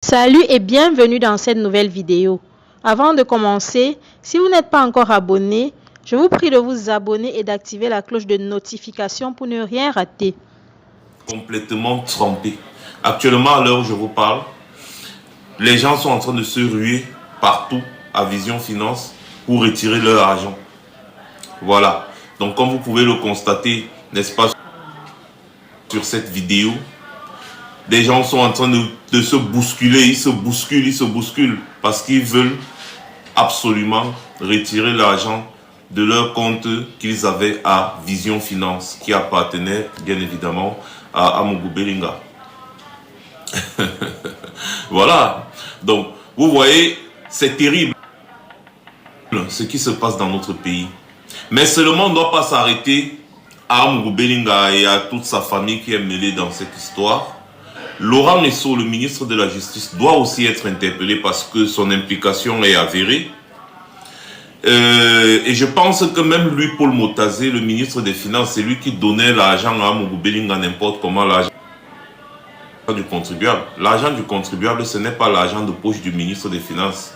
Salut et bienvenue dans cette nouvelle vidéo. Avant de commencer, si vous n'êtes pas encore abonné, je vous prie de vous abonner et d'activer la cloche de notification pour ne rien rater. Complètement trempé. Actuellement, à l'heure où je vous parle, les gens sont en train de se ruer partout à Vision Finance pour retirer leur argent. Voilà. Donc, comme vous pouvez le constater, n'est-ce pas, sur cette vidéo, des gens sont en train de se bousculer, ils se bousculent parce qu'ils veulent absolument retirer l'argent de leur compte qu'ils avaient à Vision Finance, qui appartenait bien évidemment à Amougou Belinga. Voilà. Donc, vous voyez, c'est terrible ce qui se passe dans notre pays. Mais seulement, on ne doit pas s'arrêter à Amougou Belinga et à toute sa famille qui est mêlée dans cette histoire. Laurent Nesso, le ministre de la Justice, doit aussi être interpellé parce que son implication est avérée. Et je pense que même lui, Paul Motazé, le ministre des Finances, c'est lui qui donnait l'argent à Amougou Belinga n'importe comment, l'argent du contribuable. L'argent du contribuable, ce n'est pas l'argent de poche du ministre des Finances.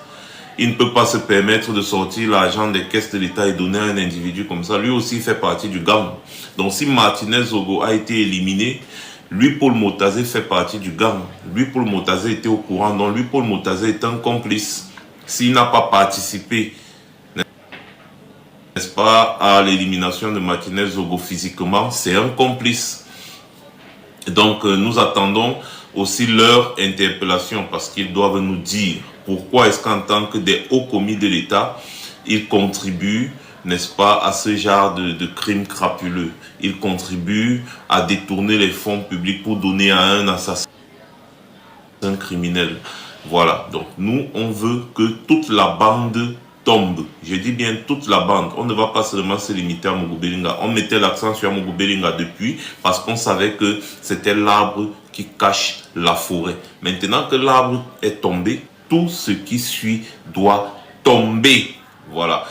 Il ne peut pas se permettre de sortir l'argent des caisses de l'État et donner à un individu comme ça. Lui aussi fait partie du gang. Donc si Martinez Zogo a été éliminé, lui, Paul Motazé, fait partie du gang. Lui, Paul Motazé, était au courant. Donc lui, Paul Motazé, est un complice. S'il n'a pas participé, n'est-ce pas, à l'élimination de Martinez Zogo physiquement, c'est un complice. Donc nous attendons aussi leur interpellation parce qu'ils doivent nous dire pourquoi est-ce qu'en tant que des hauts commis de l'État, ils contribuent, n'est-ce pas, à ce genre de crimes crapuleux. Ils contribuent à détourner les fonds publics pour donner à un assassin criminel. Voilà, donc nous, on veut que toute la bande tombe. Je dis bien toute la bande. On ne va pas seulement se limiter à Amougou Belinga. On mettait l'accent sur Amougou Belinga depuis parce qu'on savait que c'était l'arbre qui cache la forêt. Maintenant que l'arbre est tombé, tout ce qui suit doit tomber. Voilà.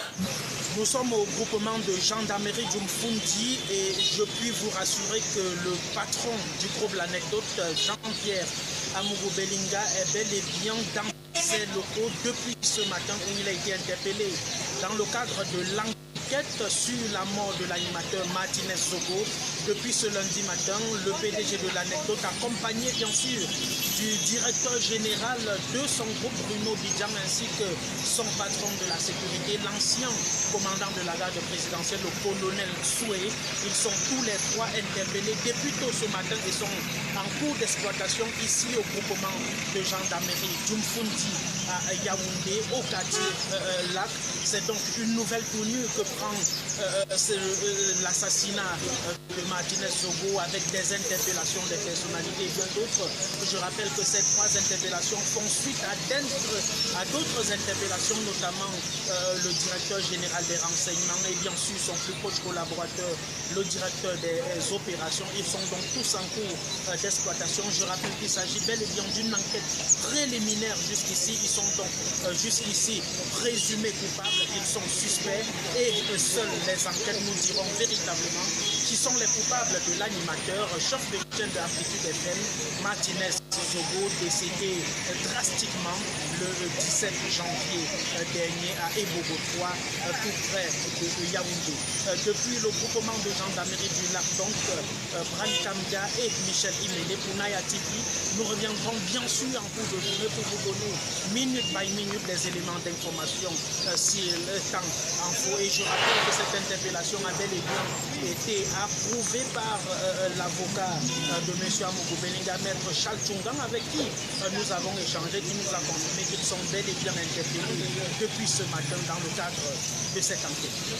Nous sommes au groupement de gendarmerie d'Umfundi et je puis vous rassurer que le patron du groupe L'Anecdote, Jean-Pierre Amougou Belinga, est bel et bien dans ses locaux depuis ce matin où il a été interpellé dans le cadre de l'enquête sur la mort de l'animateur Martinez Zogo. Depuis ce lundi matin, le PDG de L'Anecdote, accompagné bien sûr du directeur général de son groupe Bruno Bidjan ainsi que son patron de la sécurité, l'ancien commandant de la garde présidentielle, le colonel Soué. Ils sont tous les trois interpellés depuis tôt ce matin et sont en cours d'exploitation ici au groupement de gendarmerie d'Umfundi à Yaoundé, au quartier Lac. C'est donc une nouvelle tournure que prend l'assassinat de Martinez Zogo avec des interpellations des personnalités et bien d'autres. Je rappelle que ces trois interpellations font suite à d'autres interpellations, notamment le directeur général des renseignements et bien sûr son plus proche collaborateur, le directeur des opérations. Ils sont donc tous en cours d'exploitation. Je rappelle qu'il s'agit bel et bien d'une enquête préliminaire jusqu'ici. Ils sont donc jusqu'ici présumés coupables, ils sont suspects et seules les enquêtes nous diront véritablement qui sont les coupables de l'animateur, chef de chaîne d'Amplitude FM, Martinez Zogo, décédé drastiquement le 17 janvier dernier à Ebogo 3, tout près de Yaoundé. Depuis le groupement de gendarmerie du Lac, donc, Brani Kamga et Michel Imele pour Naya TV, nous reviendrons bien sûr en cours de journée pour vous donner minute by minute des éléments d'information si le temps en faut. Et je rappelle que cette interpellation a bel et bien été approuvée par l'avocat de M. Amougou Belinga, maître Charles Tchungang, avec qui nous avons échangé, qui nous a confirmé qu'ils sont bel et bien interpellés depuis ce matin dans le cadre de cette enquête.